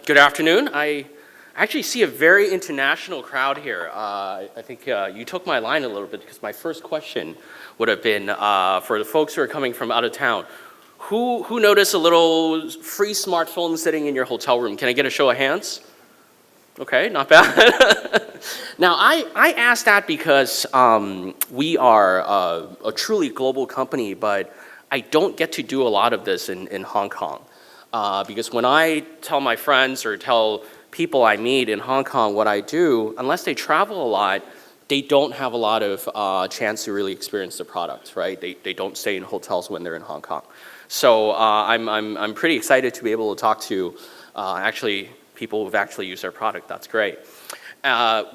Good afternoon. I actually see a very international crowd here. I think you took my line a little bit because my first question would have been for the folks who are coming from out of town. Who noticed a little free smartphone sitting in your hotel room? Can I get a show of hands? Okay, not bad. Now, I asked that because we are a truly global company, but I don't get to do a lot of this in Hong Kong. Because when I tell my friends or tell people I meet in Hong Kong what I do, unless they travel a lot, they don't have a lot of chance to really experience the product, right? They don't stay in hotels when they're in Hong Kong. So I'm pretty excited to be able to talk to actually people who've actually used our product. That's great.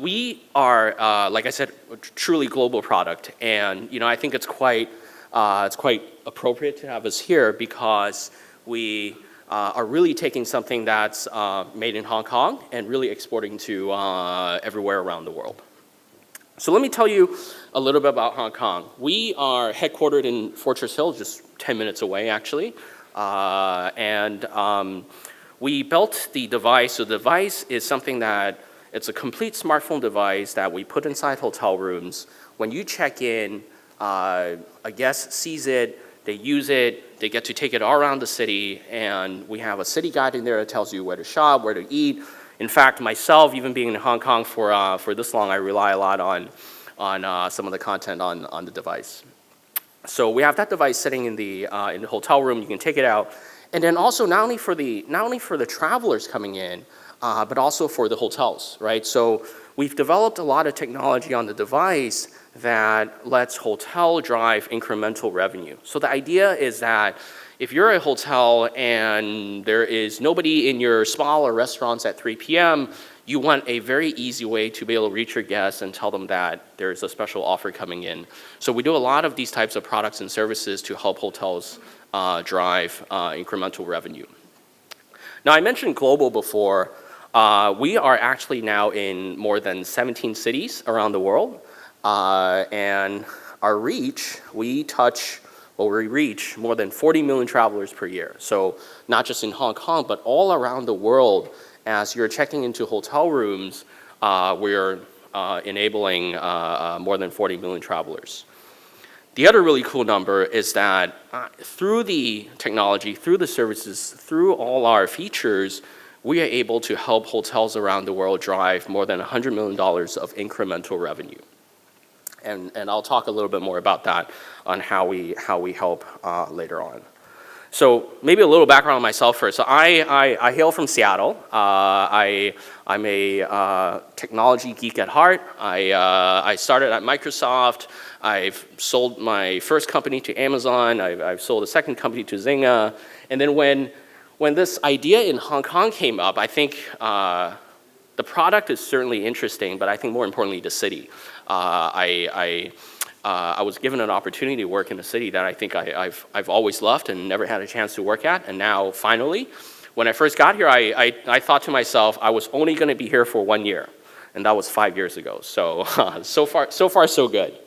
We are, like I said, a truly global product, and I think it's quite appropriate to have us here because we are really taking something that's made in Hong Kong and really exporting to everywhere around the world. So let me tell you a little bit about Hong Kong. We are headquartered in Fortress Hill, just 10 minutes away actually. We built the device. So the device is something that, it's a complete smartphone device that we put inside hotel rooms. When you check in, a guest sees it, they use it, they get to take it all around the city, and we have a city guide in there that tells you where to shop, where to eat. In fact, myself, even being in Hong Kong for this long, I rely a lot on some of the content on the device. So we have that device sitting in the hotel room. You can take it out, and then also not only for the travelers coming in, but also for the hotels, right? So we've developed a lot of technology on the device that lets hotel drive incremental revenue. So the idea is that if you're a hotel and there is nobody in your spa or restaurants at 3 p.m., you want a very easy way to be able to reach your guests and tell them that there's a special offer coming in. So we do a lot of these types of products and services to help hotels drive incremental revenue. Now, I mentioned global before. We are actually now in more than 17 cities around the world. And our reach, we reach more than 40 million travelers per year. So not just in Hong Kong, but all around the world. As you're checking into hotel rooms, we're enabling more than 40 million travelers. The other really cool number is that through the technology, through the services, through all our features, we are able to help hotels around the world drive more than $100 million of incremental revenue. And I'll talk a little bit more about that on how we help later on. So maybe a little background on myself first. So I hail from Seattle. I'm a technology geek at heart. I started at Microsoft. I've sold my first company to Amazon. I've sold a second company to Zynga. And then when this idea in Hong Kong came up, I think the product is certainly interesting, but I think more importantly, the city. I was given an opportunity to work in a city that I think I've always loved and never had a chance to work at. And now, finally, when I first got here, I thought to myself, I was only going to be here for 1 year. And that was 5 years ago. So, so far, so good.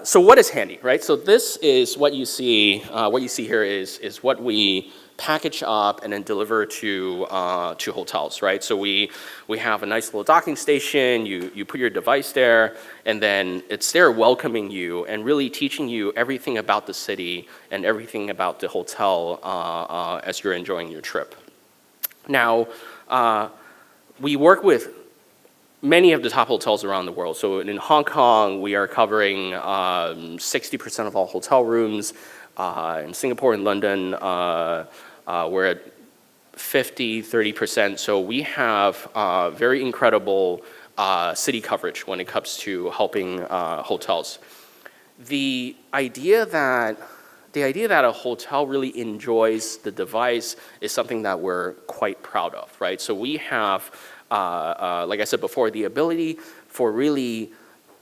So what is Handy, right? So this is what you see. What you see here is what we package up and then deliver to hotels, right? So we have a nice little docking station. You put your device there, and then it's there welcoming you and really teaching you everything about the city and everything about the hotel as you're enjoying your trip. Now, we work with many of the top hotels around the world. So in Hong Kong, we are covering 60% of all hotel rooms. In Singapore and London, we're at 30%. So we have very incredible city coverage when it comes to helping hotels. The idea that a hotel really enjoys the device is something that we're quite proud of, right? So we have, like I said before, the ability for really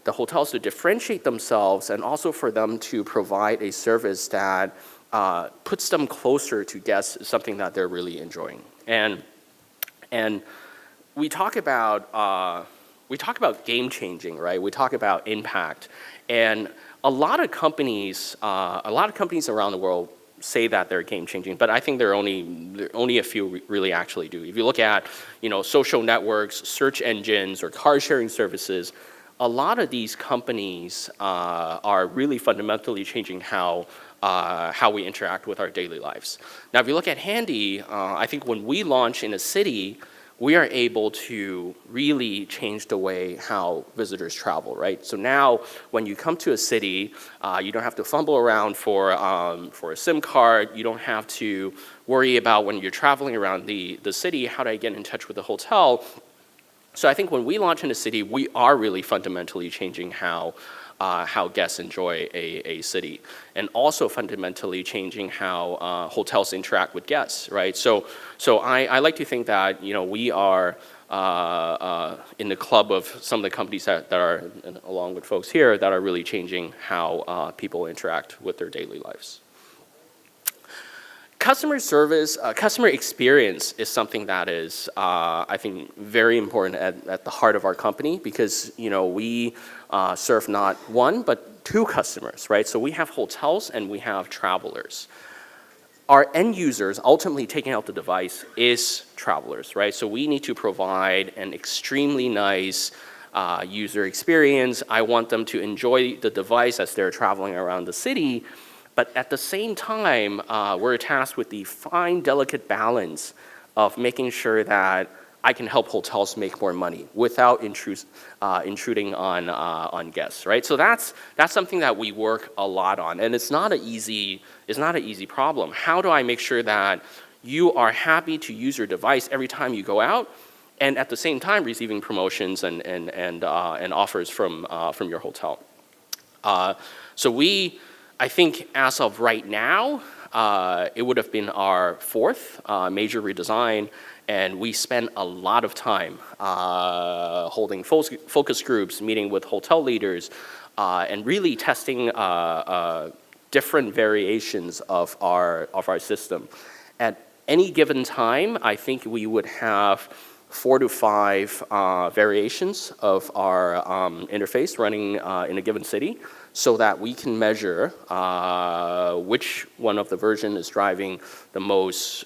the hotels to differentiate themselves and also for them to provide a service that puts them closer to guests is something that they're really enjoying. And we talk about game changing, right? We talk about impact, and a lot of companies around the world say that they're game changing, but I think there are only a few really actually do. If you look at, social networks, search engines, or car sharing services, a lot of these companies are really fundamentally changing how we interact with our daily lives. Now, if you look at Handy, I think when we launch in a city, we are able to really change the way how visitors travel, right? So now, when you come to a city, you don't have to fumble around for a SIM card. You don't have to worry about when you're traveling around the city, how do I get in touch with the hotel? So I think when we launch in a city, we are really fundamentally changing how guests enjoy a city, and also fundamentally changing how hotels interact with guests, right? So I like to think that we are in the club of some of the companies that are, along with folks here, that are really changing how people interact with their daily lives. Customer service, customer experience is something that is, I think, very important at the heart of our company, because we serve not one but two customers, right? So we have hotels and we have travelers. Our end users ultimately taking out the device is travelers, right? So we need to provide an extremely nice user experience. I want them to enjoy the device as they're traveling around the city. But at the same time, we're tasked with the fine, delicate balance of making sure that I can help hotels make more money without intruding on guests, right? So that's something that we work a lot on, and it's not an easy problem. How do I make sure that you are happy to use your device every time you go out, and at the same time receiving promotions and offers from your hotel? I think as of right now, it would have been our fourth major redesign, and we spent a lot of time holding focus groups, meeting with hotel leaders, and really testing different variations of our system. At any given time, I think we would have 4 to 5 variations of our interface running in a given city, so that we can measure which one of the version is driving the most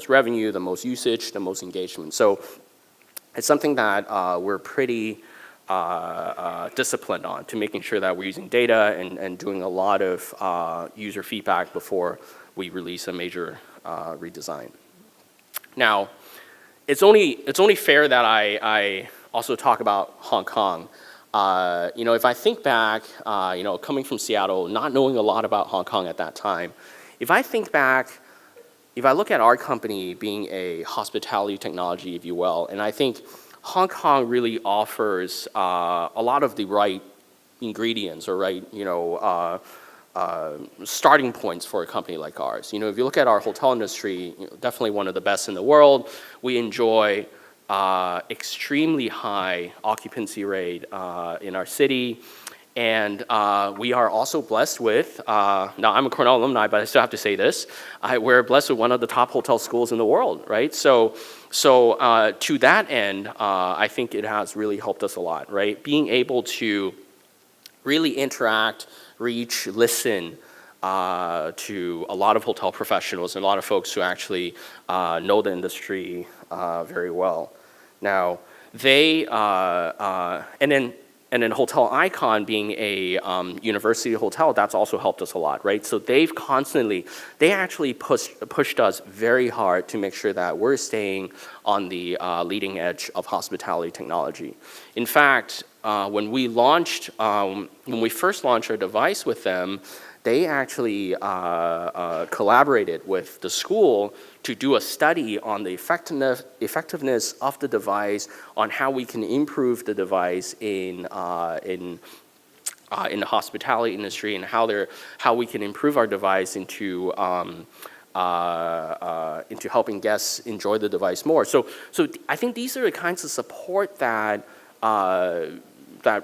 revenue, the most usage, the most engagement. So it's something that we're pretty disciplined on, to making sure that we're using data and doing a lot of user feedback before we release a major redesign. Now, it's only fair that I also talk about Hong Kong. If I think back, coming from Seattle, not knowing a lot about Hong Kong at that time, if I look at our company being a hospitality technology, if you will, and I think Hong Kong really offers a lot of the right ingredients or right, starting points for a company like ours. If you look at our hotel industry, definitely one of the best in the world. We enjoy extremely high occupancy rate in our city, and we are also blessed with, now I'm a Cornell alumni, but I still have to say this, we're blessed with one of the top hotel schools in the world, right? So to that end, I think it has really helped us a lot, right? Being able to really interact, reach, listen to a lot of hotel professionals and a lot of folks who actually know the industry very well. Now, and then Hotel Icon being a university hotel, that's also helped us a lot, right? So they actually pushed us very hard to make sure that we're staying on the leading edge of hospitality technology. In fact, when we first launched our device with them, they actually collaborated with the school to do a study on the effectiveness of the device, on how we can improve the device in the hospitality industry, and how we can improve our device into helping guests enjoy the device more. So I think these are the kinds of support that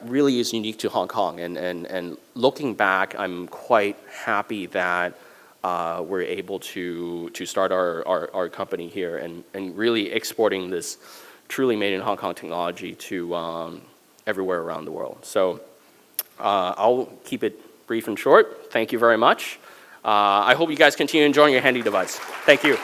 really is unique to Hong Kong. And looking back, I'm quite happy that we're able to start our company here and really exporting this truly made in Hong Kong technology to everywhere around the world. So I'll keep it brief and short. Thank you very much. I hope you guys continue enjoying your handy device. Thank you.